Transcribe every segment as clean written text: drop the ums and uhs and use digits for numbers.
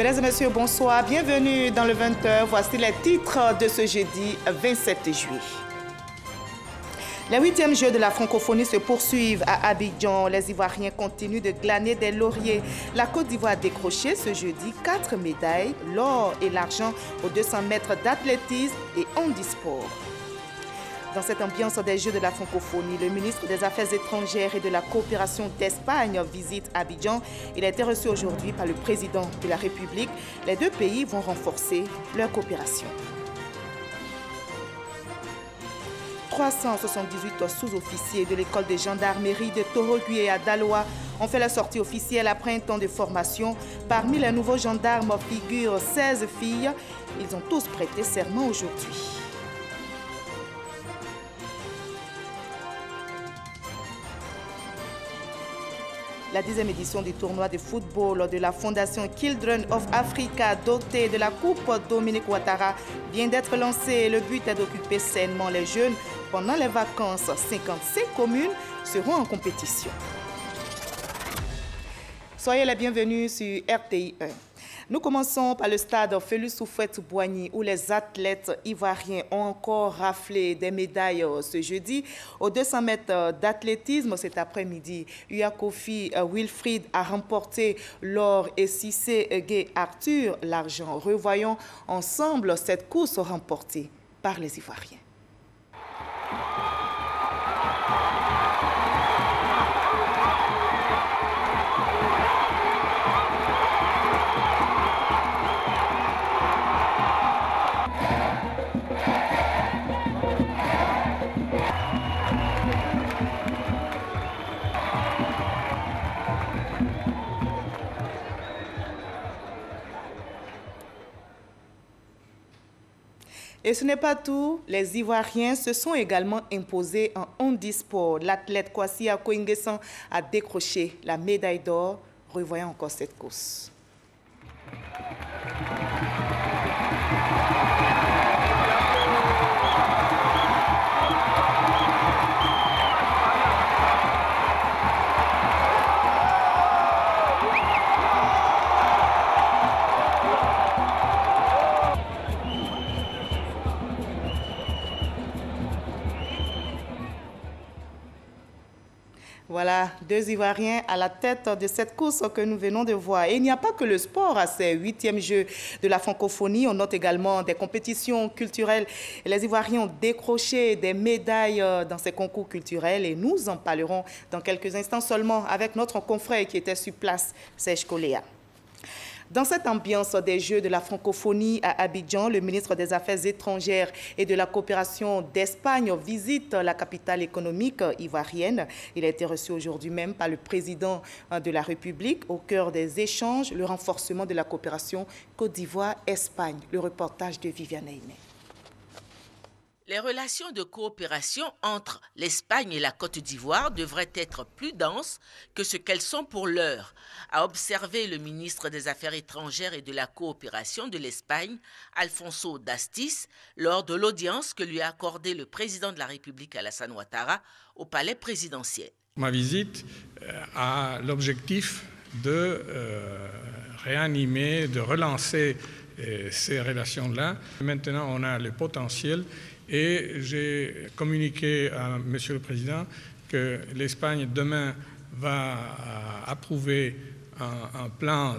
Mesdames et messieurs, bonsoir. Bienvenue dans le 20h. Voici les titres de ce jeudi 27 juillet. Les 8e Jeux de la francophonie se poursuivent à Abidjan. Les Ivoiriens continuent de glaner des lauriers. La Côte d'Ivoire a décroché ce jeudi 4 médailles, l'or et l'argent aux 200 mètres d'athlétisme et handisport. Dans cette ambiance des Jeux de la francophonie, le ministre des Affaires étrangères et de la coopération d'Espagne visite Abidjan. Il a été reçu aujourd'hui par le président de la République. Les deux pays vont renforcer leur coopération. 378 sous-officiers de l'école de gendarmerie de Torogui et à Daloa ont fait la sortie officielle après un temps de formation. Parmi les nouveaux gendarmes figurent 16 filles. Ils ont tous prêté serment aujourd'hui. La 10e édition du tournoi de football de la Fondation Children of Africa, dotée de la Coupe Dominique Ouattara, vient d'être lancée. Le but est d'occuper sainement les jeunes pendant les vacances. 55 communes seront en compétition. Soyez les bienvenus sur RTI 1. Nous commençons par le stade Félix Houphouët-Boigny où les athlètes ivoiriens ont encore raflé des médailles ce jeudi. Aux 200 mètres d'athlétisme cet après-midi, Uyakofi Wilfried a remporté l'or et Cissé Gay Arthur l'argent. Revoyons ensemble cette course remportée par les Ivoiriens. Et ce n'est pas tout, les Ivoiriens se sont également imposés en handisport. L'athlète Kwasi Akoingesan a décroché la médaille d'or. Revoyons encore cette course. Voilà, deux Ivoiriens à la tête de cette course que nous venons de voir. Et il n'y a pas que le sport à ces 8e Jeux de la francophonie. On note également des compétitions culturelles. Et les Ivoiriens ont décroché des médailles dans ces concours culturels. Et nous en parlerons dans quelques instants seulement avec notre confrère qui était sur place, Serge Koléa. Dans cette ambiance des Jeux de la francophonie à Abidjan, le ministre des Affaires étrangères et de la coopération d'Espagne visite la capitale économique ivoirienne. Il a été reçu aujourd'hui même par le président de la République. Au cœur des échanges, le renforcement de la coopération Côte d'Ivoire-Espagne. Le reportage de Viviane Aimé. Les relations de coopération entre l'Espagne et la Côte d'Ivoire devraient être plus denses que ce qu'elles sont pour l'heure, a observé le ministre des Affaires étrangères et de la coopération de l'Espagne, Alfonso Dastis, lors de l'audience que lui a accordée le président de la République Alassane Ouattara au palais présidentiel. Ma visite a l'objectif de réanimer, de relancer ces relations-là. Maintenant, on a le potentiel. Et j'ai communiqué à M. le Président que l'Espagne, demain, va approuver un plan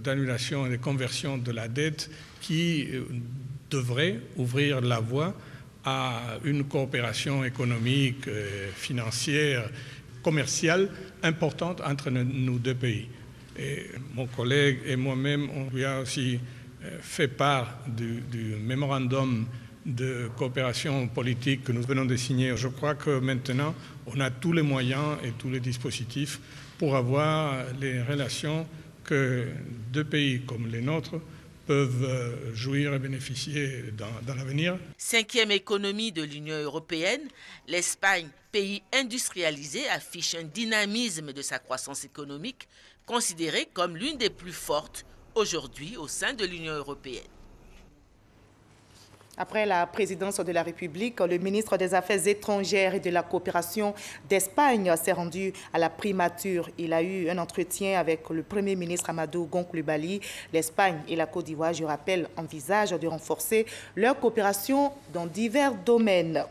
d'annulation et de conversion de la dette qui devrait ouvrir la voie à une coopération économique, financière, commerciale importante entre nos deux pays. Et mon collègue et moi-même, on lui a aussi fait part du mémorandum de coopération politique que nous venons de signer. Je crois que maintenant, on a tous les moyens et tous les dispositifs pour avoir les relations que deux pays comme les nôtres peuvent jouir et bénéficier dans l'avenir. 5e économie de l'Union européenne, l'Espagne, pays industrialisé, affiche un dynamisme de sa croissance économique, considérée comme l'une des plus fortes aujourd'hui au sein de l'Union européenne. Après la présidence de la République, le ministre des Affaires étrangères et de la coopération d'Espagne s'est rendu à la primature. Il a eu un entretien avec le Premier ministre Amadou Gon Coulibaly. L'Espagne et la Côte d'Ivoire, je rappelle, envisagent de renforcer leur coopération dans divers domaines.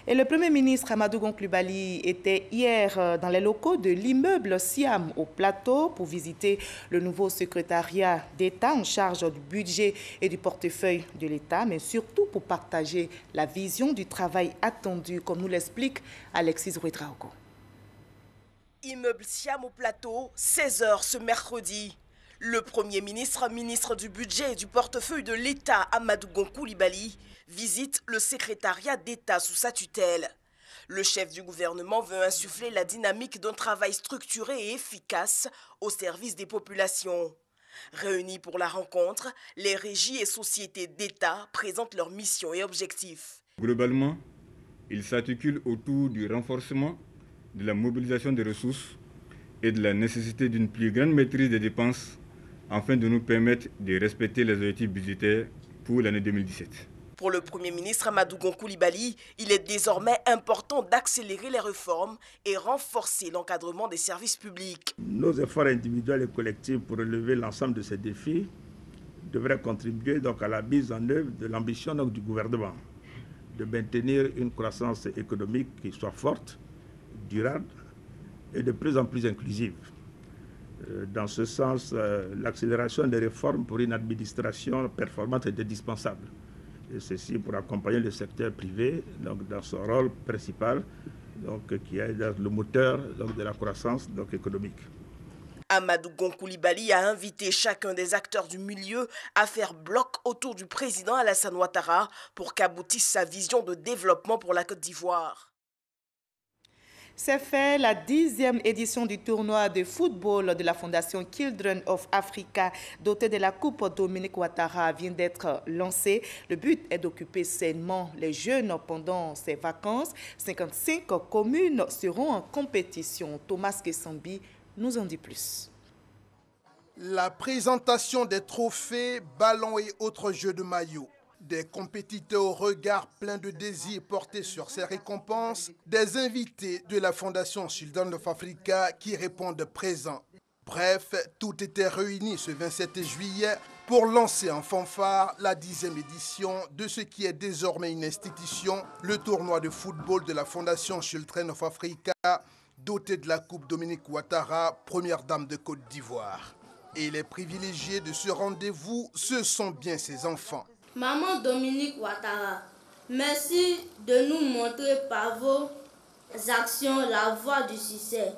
Et le Premier ministre Amadou Gon Coulibaly était hier dans les locaux de l'immeuble Siam au Plateau pour visiter le nouveau secrétariat d'État en charge du budget et du portefeuille de l'État, mais surtout pour partager la vision du travail attendu, comme nous l'explique Alexis Ouedraogo. Immeuble Siam au Plateau, 16h ce mercredi. Le Premier ministre, ministre du budget et du portefeuille de l'État, Amadou Gon Coulibaly, visite le secrétariat d'État sous sa tutelle. Le chef du gouvernement veut insuffler la dynamique d'un travail structuré et efficace au service des populations. Réunis pour la rencontre, les régies et sociétés d'État présentent leurs missions et objectifs. Globalement, il s'articule autour du renforcement de la mobilisation des ressources et de la nécessité d'une plus grande maîtrise des dépenses afin de nous permettre de respecter les objectifs budgétaires pour l'année 2017. Pour le Premier ministre Amadou Gon Coulibaly, il est désormais important d'accélérer les réformes et renforcer l'encadrement des services publics. Nos efforts individuels et collectifs pour relever l'ensemble de ces défis devraient contribuer donc à la mise en œuvre de l'ambition du gouvernement de maintenir une croissance économique qui soit forte, durable et de plus en plus inclusive. Dans ce sens, l'accélération des réformes pour une administration performante est indispensable. Et ceci pour accompagner le secteur privé donc dans son rôle principal, donc, qui est le moteur donc, de la croissance donc, économique. Amadou Gon Coulibaly a invité chacun des acteurs du milieu à faire bloc autour du président Alassane Ouattara pour qu'aboutisse sa vision de développement pour la Côte d'Ivoire. C'est fait, la 10e édition du tournoi de football de la Fondation Children of Africa, dotée de la Coupe Dominique Ouattara, vient d'être lancée. Le but est d'occuper sainement les jeunes pendant ces vacances. 55 communes seront en compétition. Thomas Kessambi nous en dit plus. La présentation des trophées, ballons et autres jeux de maillot. Des compétiteurs au regard plein de désir portés sur ces récompenses, des invités de la Fondation Children of Africa qui répondent présents. Bref, tout était réuni ce 27 juillet pour lancer en fanfare la 10e édition de ce qui est désormais une institution, le tournoi de football de la Fondation Children of Africa, doté de la Coupe Dominique Ouattara, première dame de Côte d'Ivoire. Et les privilégiés de ce rendez-vous, ce sont bien ses enfants. Maman Dominique Ouattara, merci de nous montrer par vos actions la voie du succès,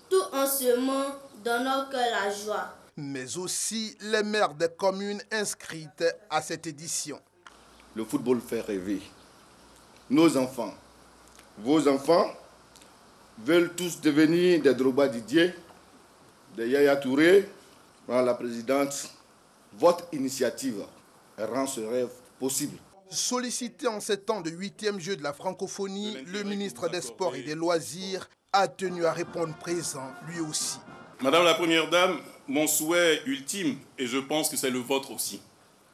tout en semant dans nos cœurs la joie. Mais aussi les maires des communes inscrites à cette édition. Le football fait rêver. Nos enfants, vos enfants, veulent tous devenir des Drogba Didier, des Yaya Touré. Madame la Présidente, votre initiative rend ce rêve possible. Sollicité en ces temps de 8e jeu de la francophonie, le ministre des Sports et des Loisirs a tenu à répondre présent, lui aussi. Madame la Première Dame, mon souhait ultime, et je pense que c'est le vôtre aussi,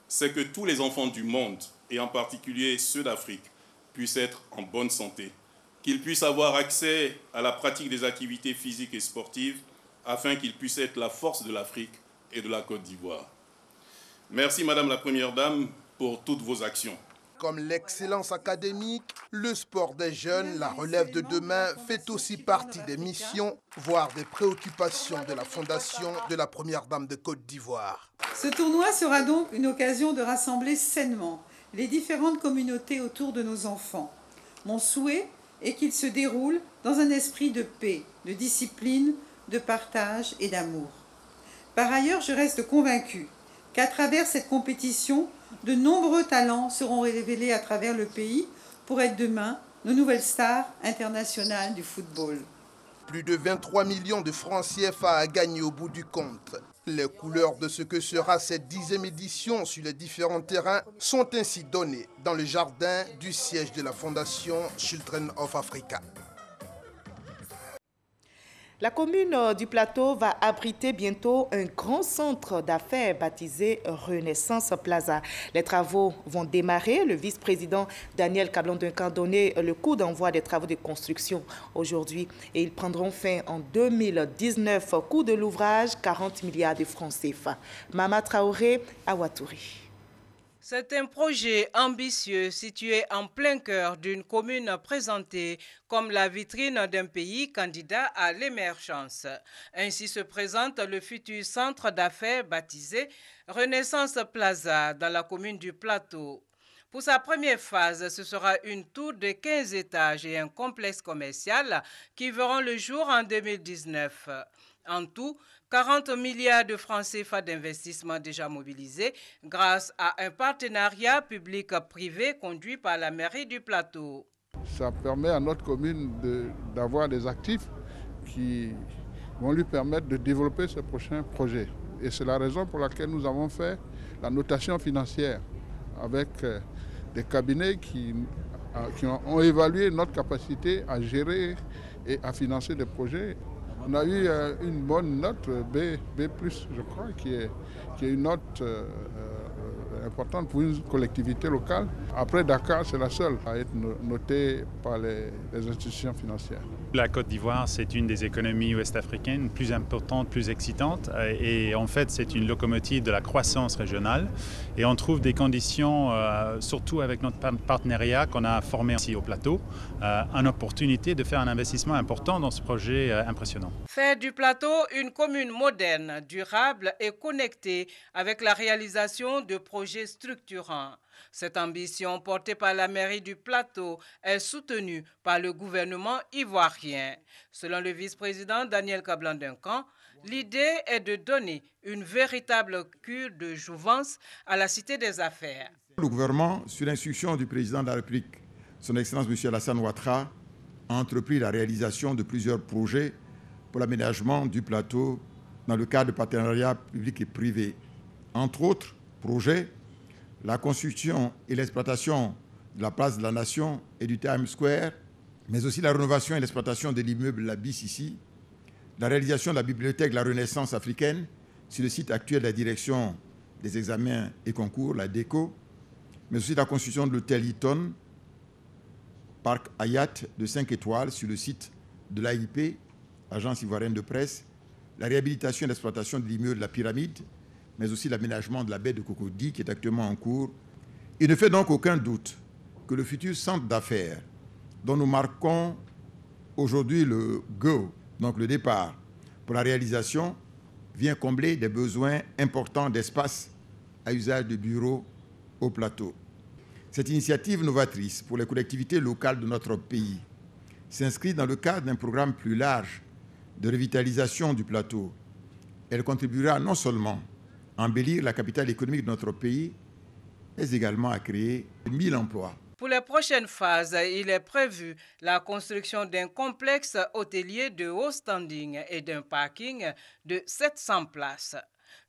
c'est que tous les enfants du monde, et en particulier ceux d'Afrique, puissent être en bonne santé, qu'ils puissent avoir accès à la pratique des activités physiques et sportives, afin qu'ils puissent être la force de l'Afrique et de la Côte d'Ivoire. Merci, Madame la Première Dame, pour toutes vos actions. Comme l'excellence académique, le sport des jeunes, la relève de demain, fait aussi partie des missions, voire des préoccupations de la Fondation de la Première Dame de Côte d'Ivoire. Ce tournoi sera donc une occasion de rassembler sainement les différentes communautés autour de nos enfants. Mon souhait est qu'il se déroule dans un esprit de paix, de discipline, de partage et d'amour. Par ailleurs, je reste convaincue qu'à travers cette compétition, de nombreux talents seront révélés à travers le pays pour être demain nos nouvelles stars internationales du football. Plus de 23 millions de francs CFA à gagner au bout du compte. Les couleurs de ce que sera cette 10e édition sur les différents terrains sont ainsi données dans le jardin du siège de la Fondation Children of Africa. La commune du Plateau va abriter bientôt un grand centre d'affaires baptisé Renaissance Plaza. Les travaux vont démarrer. Le vice-président Daniel Kablan-Duncan a donné le coup d'envoi des travaux de construction aujourd'hui et ils prendront fin en 2019. Coût de l'ouvrage, 40 milliards de francs CFA. Mama Traoré à Ouattouri. C'est un projet ambitieux situé en plein cœur d'une commune présentée comme la vitrine d'un pays candidat à l'émergence. Ainsi se présente le futur centre d'affaires baptisé Renaissance Plaza dans la commune du Plateau. Pour sa première phase, ce sera une tour de 15 étages et un complexe commercial qui verront le jour en 2019. En tout, 40 milliards de francs CFA d'investissement déjà mobilisés grâce à un partenariat public-privé conduit par la mairie du Plateau. Ça permet à notre commune d'avoir des actifs qui vont lui permettre de développer ce prochain projet. Et c'est la raison pour laquelle nous avons fait la notation financière avec des cabinets qui ont évalué notre capacité à gérer et à financer des projets. On a eu une bonne note, B+, je crois, qui est une note importante pour une collectivité locale. Après Dakar, c'est la seule à être notée par les institutions financières. La Côte d'Ivoire, c'est une des économies ouest-africaines plus importantes, plus excitantes. Et en fait, c'est une locomotive de la croissance régionale. Et on trouve des conditions, surtout avec notre partenariat qu'on a formé ici au Plateau, une opportunité de faire un investissement important dans ce projet impressionnant. Faire du Plateau une commune moderne, durable et connectée avec la réalisation de projets structurants. Cette ambition portée par la mairie du Plateau est soutenue par le gouvernement ivoirien. Selon le vice-président Daniel Kablan-Duncan, l'idée est de donner une véritable cure de jouvence à la Cité des Affaires. Le gouvernement, sur l'instruction du président de la République, son Excellence M. Alassane Ouattara, a entrepris la réalisation de plusieurs projets pour l'aménagement du Plateau dans le cadre de partenariats publics et privés. Entre autres projets, la construction et l'exploitation de la place de la Nation et du Times Square, mais aussi la rénovation et l'exploitation de l'immeuble La Bis ici, la réalisation de la bibliothèque de la Renaissance africaine sur le site actuel de la direction des examens et concours, la DECO, mais aussi la construction de l'hôtel Hilton, Parc Hayat de 5 étoiles sur le site de l'AIP, Agence ivoirienne de presse, la réhabilitation et l'exploitation de l'immeuble de la Pyramide, mais aussi l'aménagement de la baie de Cocody qui est actuellement en cours. Il ne fait donc aucun doute que le futur centre d'affaires dont nous marquons aujourd'hui le go, donc le départ pour la réalisation, vient combler des besoins importants d'espace à usage de bureaux au Plateau. Cette initiative novatrice pour les collectivités locales de notre pays s'inscrit dans le cadre d'un programme plus large de revitalisation du Plateau. Elle contribuera non seulement à embellir la capitale économique de notre pays, mais également à créer 1000 emplois. Pour les prochaines phases, il est prévu la construction d'un complexe hôtelier de haut standing et d'un parking de 700 places.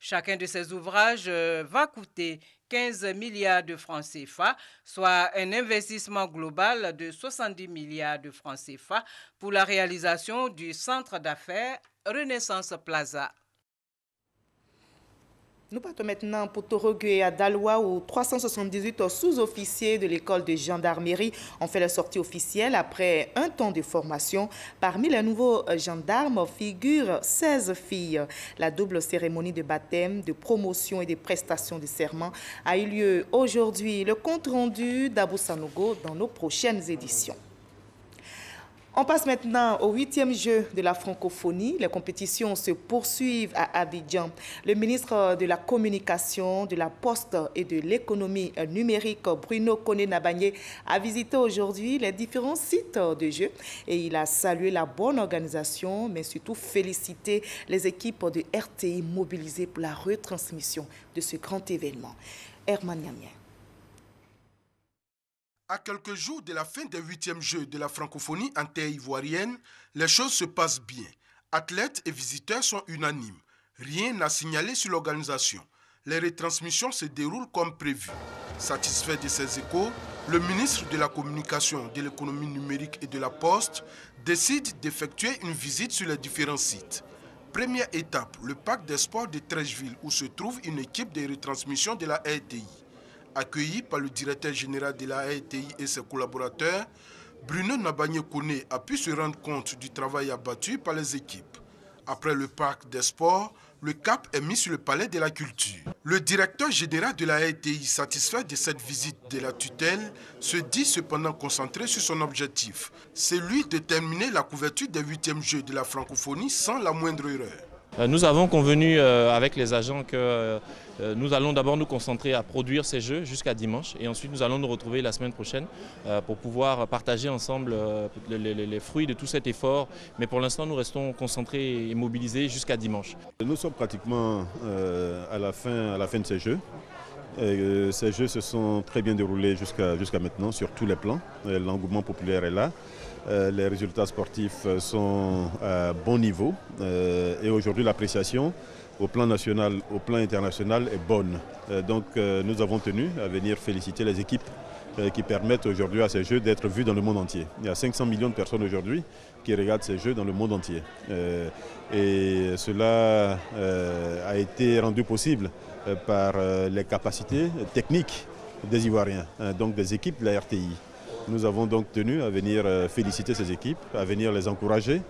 Chacun de ces ouvrages va coûter 15 milliards de francs CFA, soit un investissement global de 70 milliards de francs CFA pour la réalisation du centre d'affaires Renaissance Plaza. Nous partons maintenant pour Torogué à Daloa où 378 sous-officiers de l'école de gendarmerie ont fait la sortie officielle après un temps de formation. Parmi les nouveaux gendarmes figurent 16 filles. La double cérémonie de baptême, de promotion et de prestation de serment a eu lieu aujourd'hui. Le compte rendu d'Abou Sanogo dans nos prochaines éditions. On passe maintenant au 8e jeu de la francophonie. Les compétitions se poursuivent à Abidjan. Le ministre de la Communication, de la Poste et de l'économie numérique, Bruno Koné-Nabagné, a visité aujourd'hui les différents sites de jeu et il a salué la bonne organisation, mais surtout félicité les équipes de RTI mobilisées pour la retransmission de ce grand événement. Herman Niamien. À quelques jours de la fin des 8e Jeux de la francophonie en terre ivoirienne, les choses se passent bien. Athlètes et visiteurs sont unanimes. Rien n'a signalé sur l'organisation. Les retransmissions se déroulent comme prévu. Satisfait de ces échos, Le ministre de la Communication, de l'économie numérique et de la Poste décide d'effectuer une visite sur les différents sites. Première étape, le parc des sports de Treichville où se trouve une équipe de retransmission de la RTI. Accueilli par le directeur général de la RTI et ses collaborateurs, Bruno Nabagné-Kone a pu se rendre compte du travail abattu par les équipes. Après le parc des sports, le cap est mis sur le palais de la culture. Le directeur général de la RTI, satisfait de cette visite de la tutelle, se dit cependant concentré sur son objectif, celui de terminer la couverture des 8e Jeux de la francophonie sans la moindre erreur. Nous avons convenu avec les agents que nous allons d'abord nous concentrer à produire ces jeux jusqu'à dimanche et ensuite nous allons nous retrouver la semaine prochaine pour pouvoir partager ensemble les fruits de tout cet effort. Mais pour l'instant, nous restons concentrés et mobilisés jusqu'à dimanche. Nous sommes pratiquement à la fin de ces jeux. Ces jeux se sont très bien déroulés jusqu'à maintenant sur tous les plans. L'engouement populaire est là. Les résultats sportifs sont à bon niveau et aujourd'hui l'appréciation au plan national, au plan international est bonne. Donc nous avons tenu à venir féliciter les équipes qui permettent aujourd'hui à ces jeux d'être vus dans le monde entier. Il y a 500 millions de personnes aujourd'hui qui regardent ces jeux dans le monde entier. Et cela a été rendu possible par les capacités techniques des Ivoiriens, donc des équipes de la RTI. Nous avons donc tenu à venir féliciter ces équipes, à venir les encourager,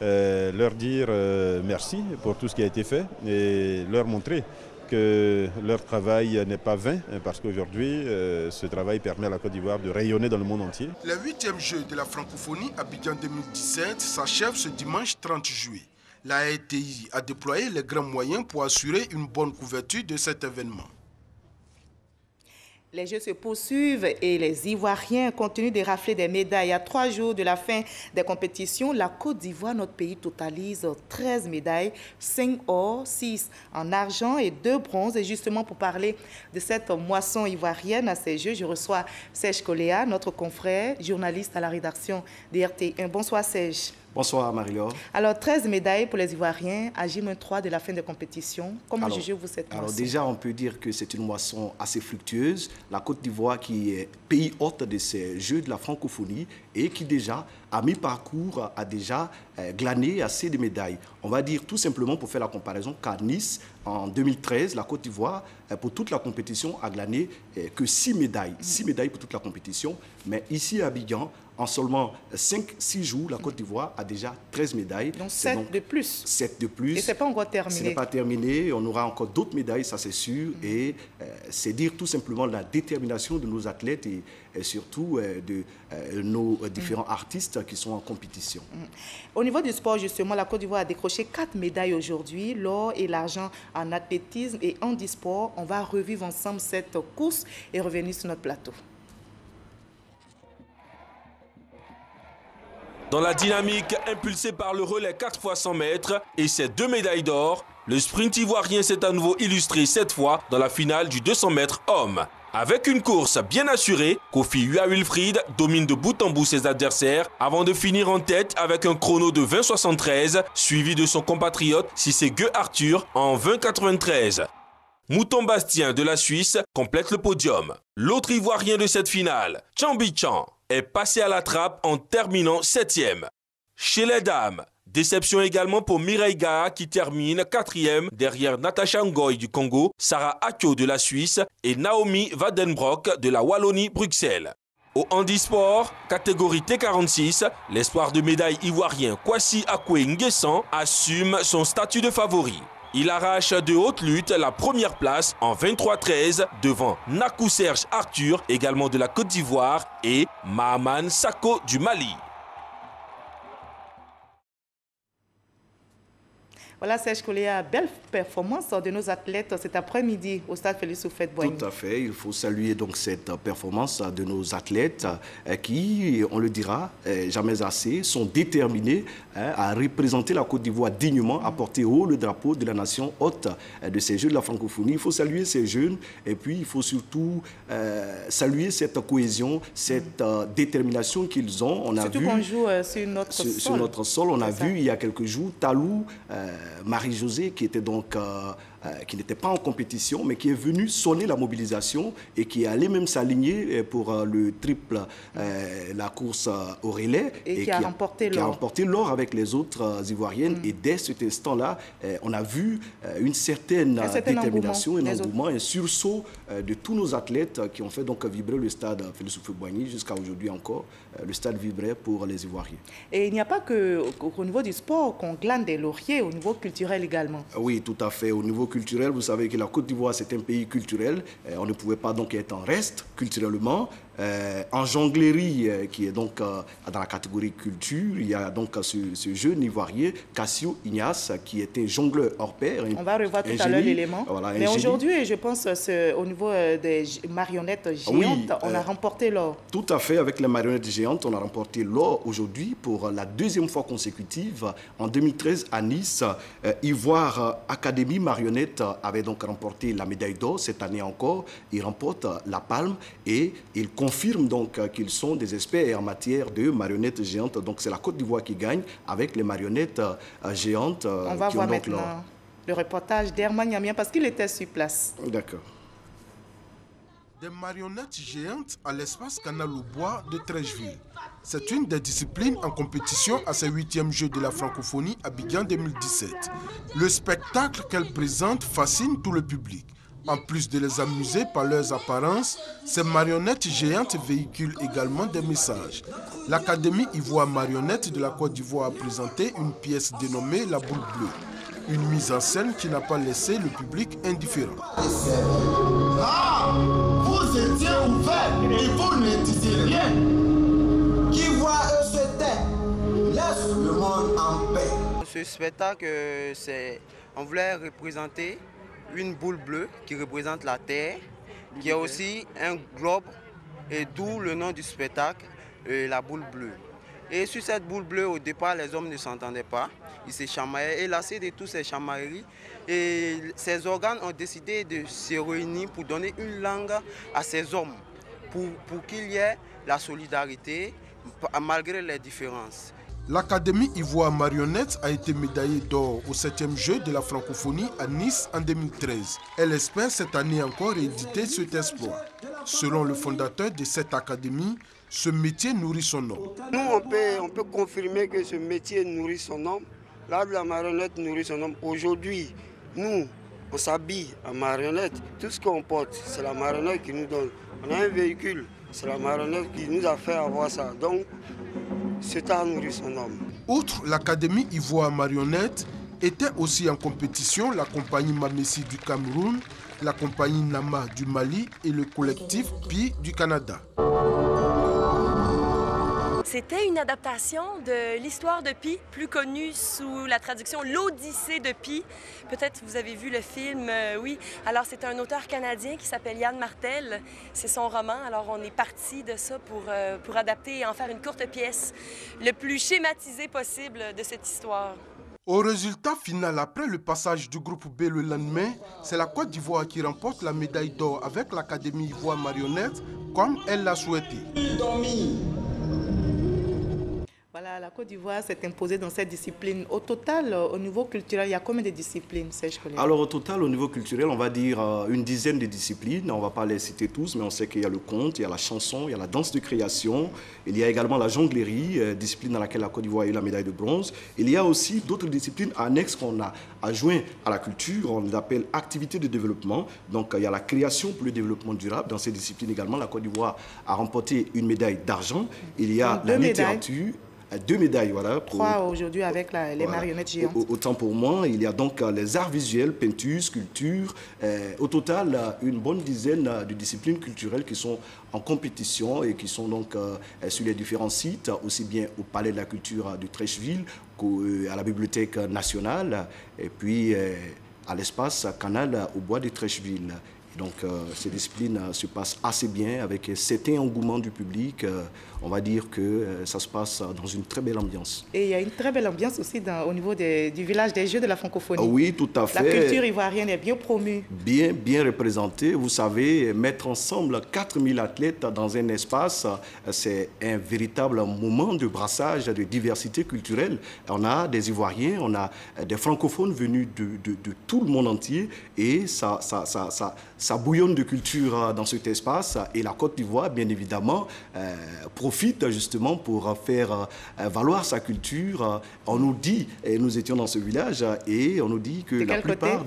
leur dire merci pour tout ce qui a été fait et leur montrer que leur travail n'est pas vain parce qu'aujourd'hui, ce travail permet à la Côte d'Ivoire de rayonner dans le monde entier. Les 8e Jeux de la francophonie Abidjan 2017 s'achèvent ce dimanche 30 juillet. La RTI a déployé les grands moyens pour assurer une bonne couverture de cet événement. Les Jeux se poursuivent et les Ivoiriens continuent de rafler des médailles. À 3 jours de la fin des compétitions, la Côte d'Ivoire, notre pays, totalise 13 médailles, 5 or, 6 en argent et 2 bronzes. Et justement, pour parler de cette moisson ivoirienne à ces Jeux, je reçois Serge Koléa, notre confrère, journaliste à la rédaction de RT1. Bonsoir Serge. Bonsoir Marie-Laure. Alors, 13 médailles pour les Ivoiriens à J-3 de la fin des compétitions. Comment jugez-vous cette moisson? Alors déjà, on peut dire que c'est une moisson assez fructueuse. La Côte d'Ivoire, qui est pays hôte de ces Jeux de la francophonie et qui déjà, à mi-parcours, a déjà glané assez de médailles. On va dire tout simplement, pour faire la comparaison, qu'à Nice, en 2013, la Côte d'Ivoire, pour toute la compétition, a glané que 6 médailles. 6 médailles pour toute la compétition. Mais ici à Abidjan, en seulement 5-6 jours, la Côte d'Ivoire a déjà 13 médailles. Donc 7 de plus. 7 de plus. Et ce n'est pas encore terminé. Ce n'est pas terminé. On aura encore d'autres médailles, ça c'est sûr. Et c'est dire tout simplement la détermination de nos athlètes et surtout de nos différents artistes qui sont en compétition. Au niveau du sport, justement, la Côte d'Ivoire a décroché 4 médailles aujourd'hui, l'or et l'argent en athlétisme et handisport. On va revivre ensemble cette course et revenir sur notre plateau. Dans la dynamique impulsée par le relais 4 x 100 mètres et ses 2 médailles d'or, le sprint ivoirien s'est à nouveau illustré cette fois dans la finale du 200 mètres hommes. Avec une course bien assurée, Kofi Uah-Wilfried domine de bout en bout ses adversaires avant de finir en tête avec un chrono de 20,73 suivi de son compatriote Cissé Gueux Arthur en 20,93. Mouton Bastien de la Suisse complète le podium. L'autre Ivoirien de cette finale, Chambi Chan, est passé à la trappe en terminant 7e. Chez les dames, déception également pour Mireille Gaha qui termine 4e derrière Natacha Ngoy du Congo, Sarah Akio de la Suisse et Naomi Wadenbrock de la Wallonie-Bruxelles. Au handisport, catégorie T46, l'espoir de médaille ivoirien Kwasi Akwe Nguessan assume son statut de favori. Il arrache de haute lutte la première place en 23-13 devant Nakou Serge Arthur, également de la Côte d'Ivoire, et Mahaman Sako du Mali. Voilà, Serge Koléa, belle performance de nos athlètes cet après-midi au stade Félix Houphouët-Boigny. Tout à fait, il faut saluer donc cette performance de nos athlètes qui, on le dira jamais assez, sont déterminés à représenter la Côte d'Ivoire dignement, à porter haut le drapeau de la nation hôte de ces Jeux de la francophonie. Il faut saluer ces jeunes et puis il faut surtout saluer cette cohésion, cette détermination qu'ils ont. On a surtout vu qu'on joue sur notre sol. Sur notre sol, on a vu il y a quelques jours Talou, Marie-Josée qui était donc qui n'était pas en compétition, mais qui est venu sonner la mobilisation et qui est allé même s'aligner pour le triple, la course au relais. Et qui a remporté l'or avec les autres Ivoiriennes. Et dès cet instant-là, on a vu une certaine détermination, un engouement, un sursaut de tous nos athlètes qui ont fait donc vibrer le stade Félix Houphouët-Boigny. Jusqu'à aujourd'hui encore, le stade vibrait pour les Ivoiriens. Et il n'y a pas qu'au niveau du sport qu'on glane des lauriers, au niveau culturel également. Oui, tout à fait. Au niveau culturel, vous savez que la Côte d'Ivoire, c'est un pays culturel. On ne pouvait pas donc être en reste culturellement. En jonglerie, qui est donc dans la catégorie culture, il y a donc ce jeune Ivoirien, Cassio Ignace, qui était jongleur hors pair. On va revoir tout à l'heure l'élément. Voilà, mais aujourd'hui, je pense au niveau des marionnettes géantes, on a remporté l'or. Tout à fait, avec les marionnettes géantes, on a remporté l'or aujourd'hui pour la deuxième fois consécutive. En 2013, à Nice, Ivoire Académie Marionnette avait donc remporté la médaille d'or. Cette année encore, ils remportent la palme et ils confirme donc qu'ils sont des experts en matière de marionnettes géantes. Donc c'est la Côte d'Ivoire qui gagne avec les marionnettes géantes. On va voir maintenant le reportage d'Herman Yamien parce qu'il était sur place. D'accord. Des marionnettes géantes à l'espace Canal au Bois de Trècheville. C'est une des disciplines en compétition à ces 8e Jeux de la francophonie Abidjan 2017. Le spectacle qu'elle présente fascine tout le public. En plus de les amuser par leurs apparences, ces marionnettes géantes véhiculent également des messages. L'Académie Ivoire Marionnette de la Côte d'Ivoire a présenté une pièce dénommée La Boule Bleue. Une mise en scène qui n'a pas laissé le public indifférent. Ah, vous étiez ouvert et vous ne disiez rien. Qui voit eux se tait, laisse le monde en paix. Ce spectacle, on voulait représenter une boule bleue qui représente la terre, qui est aussi un globe, et d'où le nom du spectacle, la boule bleue. Et sur cette boule bleue, au départ, les hommes ne s'entendaient pas, ils se chamaillaient, et lassés de toutes ces chamailleries, et ces organes ont décidé de se réunir pour donner une langue à ces hommes, pour qu'il y ait la solidarité, malgré les différences. L'Académie Ivoire Marionnette a été médaillée d'or au 7e Jeu de la francophonie à Nice en 2013. Elle espère cette année encore rééditer cet espoir. Selon le fondateur de cette académie, ce métier nourrit son homme. Nous, on peut confirmer que ce métier nourrit son homme. L'art de la marionnette nourrit son homme. Aujourd'hui, nous, on s'habille en marionnette. Tout ce qu'on porte, c'est la marionnette qui nous donne. On a un véhicule, c'est la marionnette qui nous a fait avoir ça. Donc, cet art nourrit son homme. Outre l'Académie Ivoire Marionnette, était aussi en compétition la compagnie Mamessi du Cameroun, la compagnie Nama du Mali et le collectif Pi du Canada. C'était une adaptation de l'histoire de Pi, plus connue sous la traduction L'Odyssée de Pi. Peut-être vous avez vu le film, oui. Alors c'est un auteur canadien qui s'appelle Yann Martel. C'est son roman. Alors on est parti de ça pour adapter et en faire une courte pièce, le plus schématisé possible de cette histoire. Au résultat final, après le passage du groupe B le lendemain, c'est la Côte d'Ivoire qui remporte la médaille d'or avec l'Académie Ivoire Marionnette, comme elle l'a souhaité. Voilà, la Côte d'Ivoire s'est imposée dans cette discipline. Au total, au niveau culturel, il y a combien de disciplines, Serge Collier? Alors au total, au niveau culturel, on va dire une dizaine de disciplines. On ne va pas les citer tous, mais on sait qu'il y a le conte, il y a la chanson, il y a la danse de création. Il y a également la jonglerie, discipline dans laquelle la Côte d'Ivoire a eu la médaille de bronze. Il y a aussi d'autres disciplines annexes qu'on a adjointes à la culture. On les appelle activités de développement. Donc il y a la création pour le développement durable. Dans ces disciplines également, la Côte d'Ivoire a remporté une médaille d'argent. Il y a la littérature. 2 médailles, voilà. 3 aujourd'hui avec les marionnettes géantes. Autant pour moi, il y a donc les arts visuels, peinture, sculpture. Au total, une bonne dizaine de disciplines culturelles qui sont en compétition et qui sont donc sur les différents sites, aussi bien au Palais de la Culture de Trècheville qu'à la Bibliothèque nationale et puis à l'espace Canal au Bois de Trècheville. Donc ces disciplines se passent assez bien avec un certain engouement du public. On va dire que ça se passe dans une très belle ambiance. Et il y a une très belle ambiance aussi au niveau du village des Jeux de la francophonie. Oui, tout à fait. La culture ivoirienne est bien promue. Bien représentée. Vous savez, mettre ensemble 4000 athlètes dans un espace, c'est un véritable moment de brassage, de diversité culturelle. On a des Ivoiriens, on a des francophones venus de tout le monde entier et ça bouillonne de culture dans cet espace. Et la Côte d'Ivoire, bien évidemment, profite justement pour faire valoir sa culture. On nous dit, et nous étions dans ce village, et on nous dit que la plupart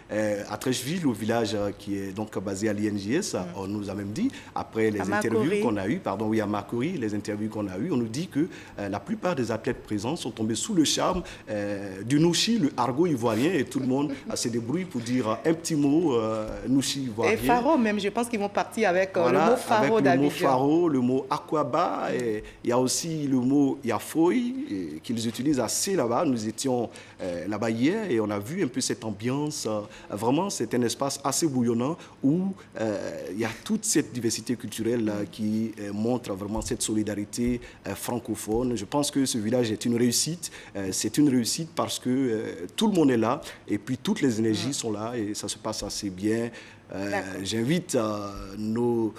à Trècheville, au village qui est donc basé à l'INJS, on nous a même dit, après les interviews qu'on a eues, à Makori, les interviews qu'on a eues, on nous dit que la plupart des athlètes présents sont tombés sous le charme du nouchi, le argot ivoirien, et tout le monde se débrouille pour dire un petit mot nouchi ivoirien. Et faro même, je pense qu'ils vont partir avec voilà, le mot faro d'Abidjan. Le mot faro, le mot aquaba, et il y a aussi le mot yafoy qu'ils utilisent assez là-bas. Nous étions là-bas hier et on a vu un peu cette ambiance. Vraiment, c'est un espace assez bouillonnant où il y a toute cette diversité culturelle qui montre vraiment cette solidarité francophone. Je pense que ce village est une réussite. C'est une réussite parce que tout le monde est là et puis toutes les énergies sont là et ça se passe assez bien. J'invite nos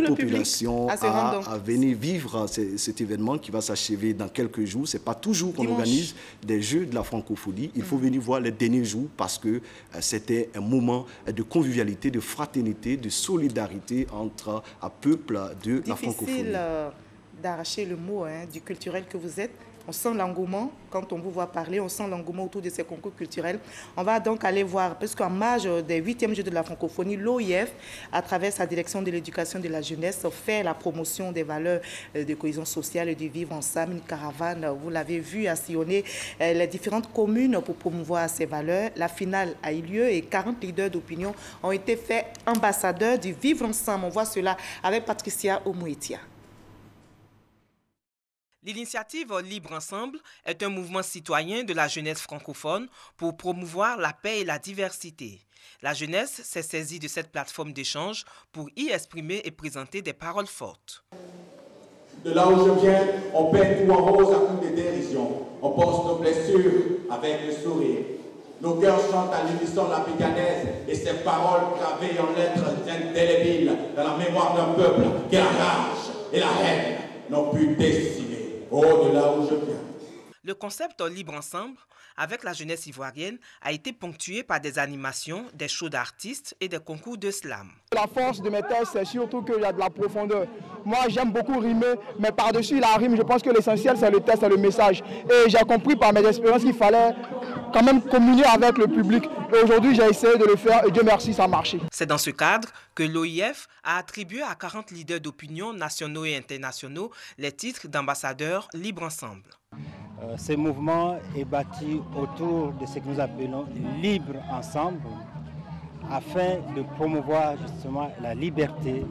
populations à venir vivre cet événement qui va s'achever dans quelques jours. Ce n'est pas toujours qu'on organise des Jeux de la francophonie. Il faut venir voir les derniers jours parce que c'était un moment de convivialité, de fraternité, de solidarité entre un peuple de la francophonie. Difficile d'arracher le mot du culturel que vous êtes. On sent l'engouement, quand on vous voit parler, on sent l'engouement autour de ces concours culturels. On va donc aller voir, parce qu'en marge des 8e Jeux de la francophonie, l'OIF, à travers sa direction de l'éducation de la jeunesse, fait la promotion des valeurs de cohésion sociale et du vivre ensemble. Une caravane, vous l'avez vu, a sillonné les différentes communes pour promouvoir ces valeurs. La finale a eu lieu et 40 leaders d'opinion ont été faits ambassadeurs du vivre ensemble. On voit cela avec Patricia Omouetia. L'initiative Libre Ensemble est un mouvement citoyen de la jeunesse francophone pour promouvoir la paix et la diversité. La jeunesse s'est saisie de cette plateforme d'échange pour y exprimer et présenter des paroles fortes. De là où je viens, on peint tout en rose à coups de dérision. On porte nos blessures avec le sourire. Nos cœurs chantent à l'unisson la picanaise et ces paroles gravées en lettres indélébiles dans la mémoire d'un peuple que la rage et la haine n'ont pu décimer. De là où je viens. Le concept Libre Ensemble, avec la jeunesse ivoirienne, a été ponctué par des animations, des shows d'artistes et des concours de slam. La force de mes textes, c'est surtout qu'il y a de la profondeur. Moi, j'aime beaucoup rimer, mais par-dessus la rime, je pense que l'essentiel, c'est le texte, c'est le message. Et j'ai compris par mes expériences qu'il fallait quand même communier avec le public. Et aujourd'hui, j'ai essayé de le faire et Dieu merci, ça a marché. C'est dans ce cadre que l'OIF a attribué à 40 leaders d'opinion nationaux et internationaux les titres d'ambassadeurs Libre Ensemble. Ce mouvement est bâti autour de ce que nous appelons Libre Ensemble afin de promouvoir justement la liberté,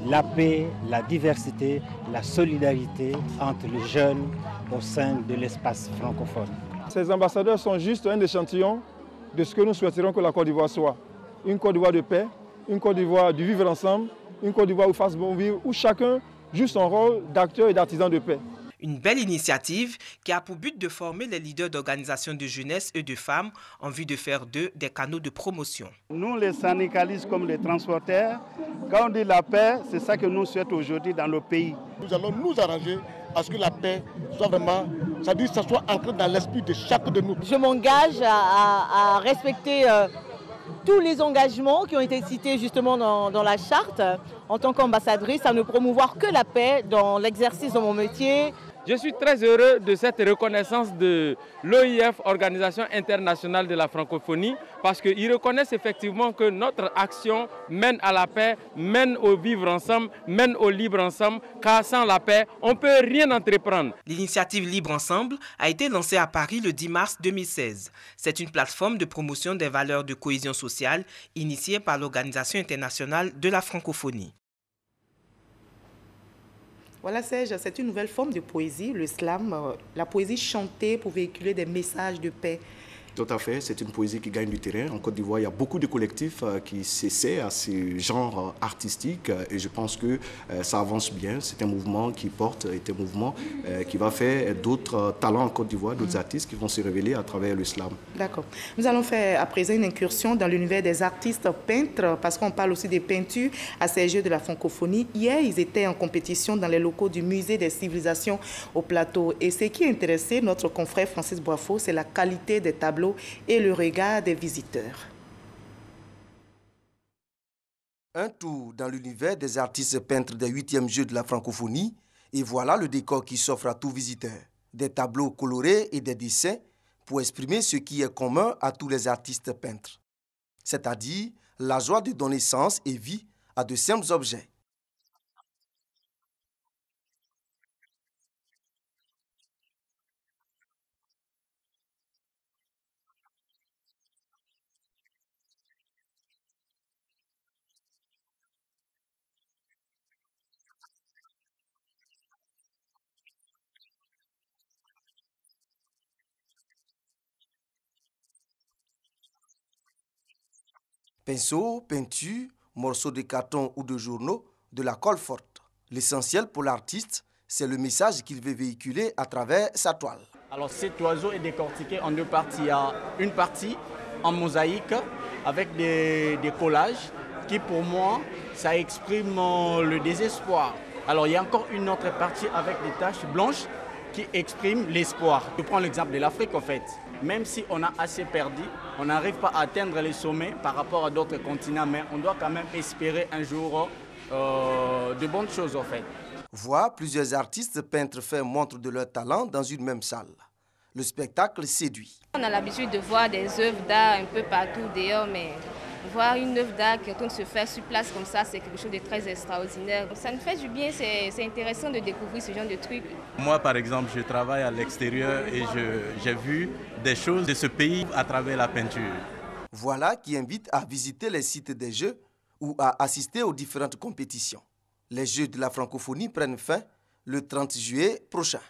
la paix, la diversité, la solidarité entre les jeunes au sein de l'espace francophone. Ces ambassadeurs sont juste un échantillon de ce que nous souhaiterions que la Côte d'Ivoire soit. Une Côte d'Ivoire de paix, une Côte d'Ivoire du vivre ensemble, une Côte d'Ivoire où fasse bon vivre, où chacun joue son rôle d'acteur et d'artisan de paix. Une belle initiative qui a pour but de former les leaders d'organisations de jeunesse et de femmes en vue de faire d'eux des canaux de promotion. Nous, les syndicalistes comme les transporteurs, quand on dit la paix, c'est ça que nous souhaitons aujourd'hui dans le pays. Nous allons nous arranger à ce que la paix soit vraiment, c'est-à-dire que ça soit ancré dans l'esprit de chacun de nous. Je m'engage à respecter tous les engagements qui ont été cités justement dans la charte. En tant qu'ambassadrice, à ne promouvoir que la paix dans l'exercice de mon métier. Je suis très heureux de cette reconnaissance de l'OIF, Organisation internationale de la francophonie, parce qu'ils reconnaissent effectivement que notre action mène à la paix, mène au vivre ensemble, mène au libre ensemble, car sans la paix, on ne peut rien entreprendre. L'initiative Libre Ensemble a été lancée à Paris le 10 mars 2016. C'est une plateforme de promotion des valeurs de cohésion sociale initiée par l'Organisation internationale de la francophonie. Voilà Serge, c'est une nouvelle forme de poésie, le slam, la poésie chantée pour véhiculer des messages de paix. Tout à fait, c'est une poésie qui gagne du terrain. En Côte d'Ivoire, il y a beaucoup de collectifs qui s'essaient à ce genre artistique et je pense que ça avance bien. C'est un mouvement qui porte, c'est un mouvement qui va faire d'autres talents en Côte d'Ivoire, d'autres artistes qui vont se révéler à travers le slam. D'accord. Nous allons faire à présent une incursion dans l'univers des artistes peintres parce qu'on parle aussi des peintures à ces Jeux de la francophonie. Hier, ils étaient en compétition dans les locaux du Musée des civilisations au Plateau. Et ce qui a intéressé notre confrère Francis Boifo, c'est la qualité des tableaux et le regard des visiteurs. Un tour dans l'univers des artistes peintres des 8e Jeux de la francophonie et voilà le décor qui s'offre à tout visiteur. Des tableaux colorés et des dessins pour exprimer ce qui est commun à tous les artistes peintres, c'est-à-dire la joie de donner sens et vie à de simples objets. Pinceaux, peintures, morceaux de carton ou de journaux, de la colle forte. L'essentiel pour l'artiste, c'est le message qu'il veut véhiculer à travers sa toile. Alors cet oiseau est décortiqué en deux parties. Il y a une partie en mosaïque avec des collages qui pour moi, ça exprime le désespoir. Alors il y a encore une autre partie avec des taches blanches qui expriment l'espoir. Je prends l'exemple de l'Afrique en fait. Même si on a assez perdu, on n'arrive pas à atteindre les sommets par rapport à d'autres continents, mais on doit quand même espérer un jour de bonnes choses en fait. Voir plusieurs artistes peintres faire montre de leur talent dans une même salle. Le spectacle séduit. On a l'habitude de voir des œuvres d'art un peu partout dehors, mais voir une œuvre d'art qui retourne se faire sur place comme ça, c'est quelque chose de très extraordinaire. Ça nous fait du bien, c'est intéressant de découvrir ce genre de trucs. Moi, par exemple, je travaille à l'extérieur et j'ai vu des choses de ce pays à travers la peinture. Voilà qui invite à visiter les sites des Jeux ou à assister aux différentes compétitions. Les Jeux de la francophonie prennent fin le 30 juillet prochain.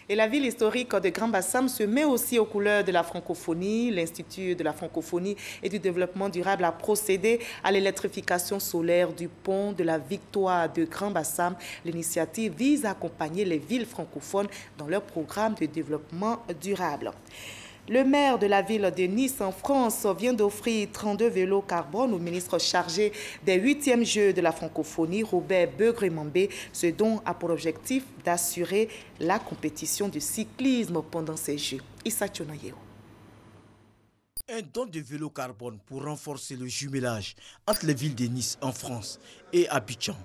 Et la ville historique de Grand-Bassam se met aussi aux couleurs de la francophonie. L'Institut de la francophonie et du développement durable a procédé à l'électrification solaire du pont de la Victoire de Grand-Bassam. L'initiative vise à accompagner les villes francophones dans leur programme de développement durable. Le maire de la ville de Nice en France vient d'offrir 32 vélos carbone au ministre chargé des 8e Jeux de la francophonie, Robert Begré-Mambé. Ce don a pour objectif d'assurer la compétition de cyclisme pendant ces Jeux. Issa Tchonoyeo. Un don de vélos carbone pour renforcer le jumelage entre les villes de Nice en France et Abidjan.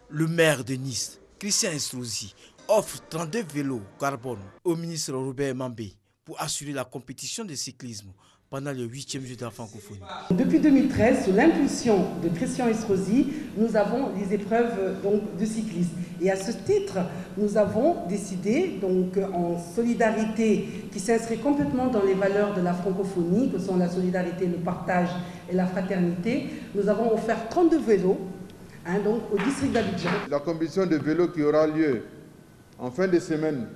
Le maire de Nice, Christian Estrosi, offre 32 vélos carbone au ministre Robert Mambé pour assurer la compétition de cyclisme pendant les 8e Jeux de la francophonie. Depuis 2013, sous l'impulsion de Christian Estrosi, nous avons les épreuves de cyclisme. Et à ce titre, nous avons décidé, en solidarité qui s'inscrit complètement dans les valeurs de la francophonie, que sont la solidarité, le partage et la fraternité, nous avons offert 32 vélos au district d'Abidjan. La compétition de vélos qui aura lieu en fin de semaine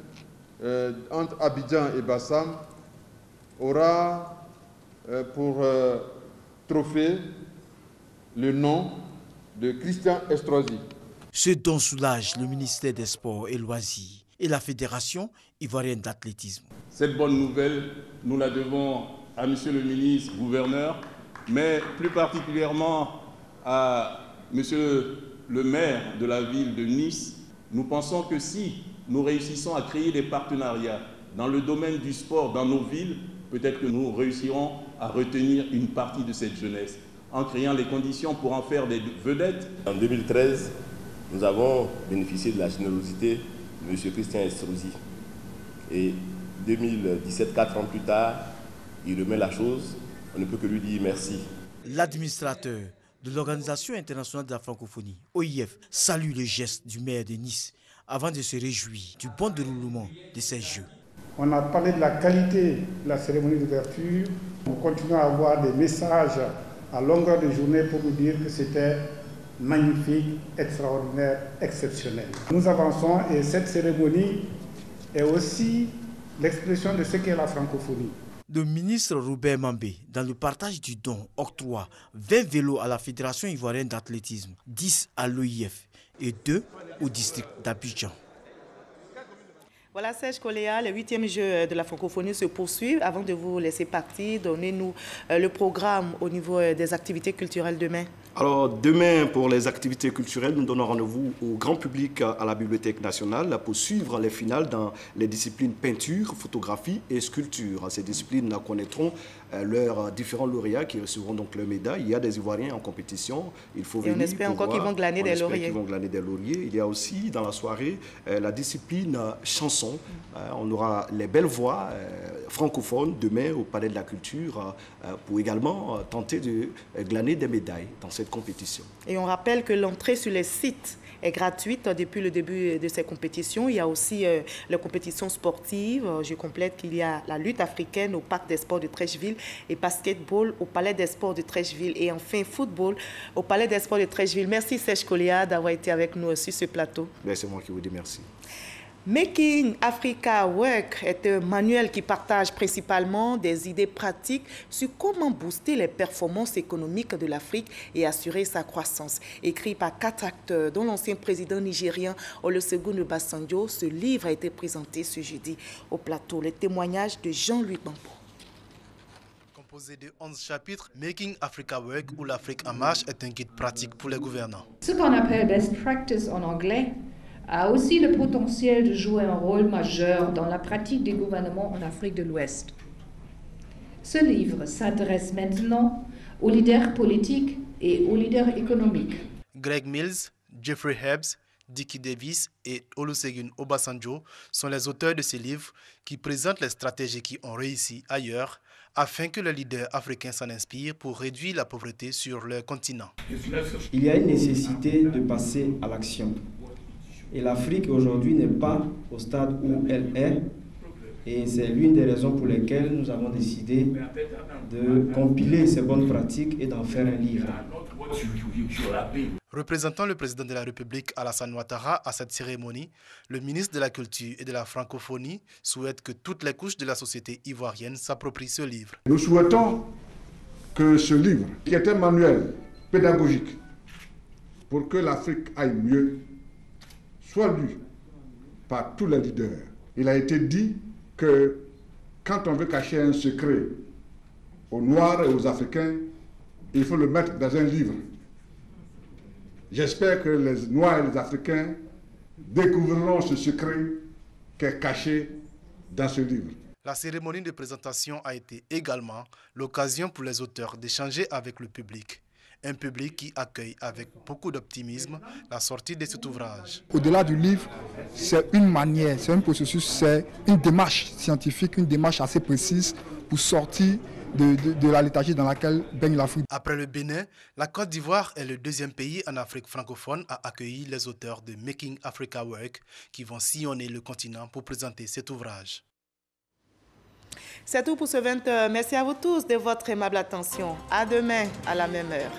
entre Abidjan et Bassam aura pour trophée le nom de Christian Estrosi. Ce don soulage le ministère des Sports et Loisirs et la Fédération ivoirienne d'athlétisme. Cette bonne nouvelle, nous la devons à Monsieur le ministre, gouverneur, mais plus particulièrement à Monsieur le maire de la ville de Nice. Nous pensons que si nous réussissons à créer des partenariats dans le domaine du sport dans nos villes, peut-être que nous réussirons à retenir une partie de cette jeunesse en créant les conditions pour en faire des vedettes. En 2013, nous avons bénéficié de la générosité de M. Christian Estrosi. Et 2017, 4 ans plus tard, il remet la chose. On ne peut que lui dire merci. L'administrateur de l'Organisation internationale de la francophonie, OIF, salue le geste du maire de Nice avant de se réjouir du bon déroulement de ces Jeux. On a parlé de la qualité de la cérémonie d'ouverture. Nous continuons à avoir des messages à longueur de journée pour nous dire que c'était magnifique, extraordinaire, exceptionnel. Nous avançons et cette cérémonie est aussi l'expression de ce qu'est la francophonie. Le ministre Robert Mambé, dans le partage du don, octroie 20 vélos à la Fédération ivoirienne d'athlétisme, 10 à l'OIF et 2 au district d'Abidjan. Voilà, Serge Koléa, les 8e Jeux de la francophonie se poursuivent. Avant de vous laisser partir, donnez-nous le programme au niveau des activités culturelles demain. Alors, demain, pour les activités culturelles, nous donnons rendez-vous au grand public à la Bibliothèque nationale pour suivre les finales dans les disciplines peinture, photographie et sculpture. Ces disciplines connaîtront leurs différents lauréats qui recevront donc leur médaille. Il y a des Ivoiriens en compétition. Il faut venir. On espère encore qu'ils vont glaner des lauriers. Il y a aussi dans la soirée la discipline chanson. On aura les belles voix francophones demain au Palais de la Culture pour également tenter de glaner des médailles dans cette compétition. Et on rappelle que l'entrée sur les sites est gratuite depuis le début de ces compétitions. Il y a aussi les compétitions sportives. Je complète qu'il y a la lutte africaine au Parc des Sports de Trècheville et basketball au Palais des Sports de Trècheville et enfin football au Palais des Sports de Trècheville. Merci Serge Koléa d'avoir été avec nous sur ce plateau. C'est moi qui vous dis merci. Making Africa Work est un manuel qui partage principalement des idées pratiques sur comment booster les performances économiques de l'Afrique et assurer sa croissance. Écrit par 4 acteurs, dont l'ancien président nigérien Olusegun Obasanjo, ce livre a été présenté ce jeudi au plateau. Les témoignages de Jean-Louis Bambo. Composé de 11 chapitres, Making Africa Work ou l'Afrique en marche est un guide pratique pour les gouvernants. Ce qu'on appelle best practice en anglais a aussi le potentiel de jouer un rôle majeur dans la pratique des gouvernements en Afrique de l'Ouest. Ce livre s'adresse maintenant aux leaders politiques et aux leaders économiques. Greg Mills, Jeffrey Hebbs, Dickie Davis et Olusegun Obasanjo sont les auteurs de ces livres qui présentent les stratégies qui ont réussi ailleurs afin que les leaders africains s'en inspirent pour réduire la pauvreté sur leur continent. Il y a une nécessité de passer à l'action. Et l'Afrique aujourd'hui n'est pas au stade où elle est. Et c'est l'une des raisons pour lesquelles nous avons décidé de compiler ces bonnes pratiques et d'en faire un livre. Représentant le président de la République Alassane Ouattara à cette cérémonie, le ministre de la Culture et de la Francophonie souhaite que toutes les couches de la société ivoirienne s'approprient ce livre. Nous souhaitons que ce livre, qui est un manuel pédagogique pour que l'Afrique aille mieux, soit lu par tous les leaders. Il a été dit que quand on veut cacher un secret aux Noirs et aux Africains, il faut le mettre dans un livre. J'espère que les Noirs et les Africains découvriront ce secret qui est caché dans ce livre. La cérémonie de présentation a été également l'occasion pour les auteurs d'échanger avec le public. Un public qui accueille avec beaucoup d'optimisme la sortie de cet ouvrage. Au-delà du livre, c'est une manière, c'est un processus, c'est une démarche scientifique, une démarche assez précise pour sortir de la léthargie dans laquelle baigne l'Afrique. Après le Bénin, la Côte d'Ivoire est le deuxième pays en Afrique francophone à accueillir les auteurs de Making Africa Work qui vont sillonner le continent pour présenter cet ouvrage. C'est tout pour ce 20h. Merci à vous tous de votre aimable attention. À demain, à la même heure.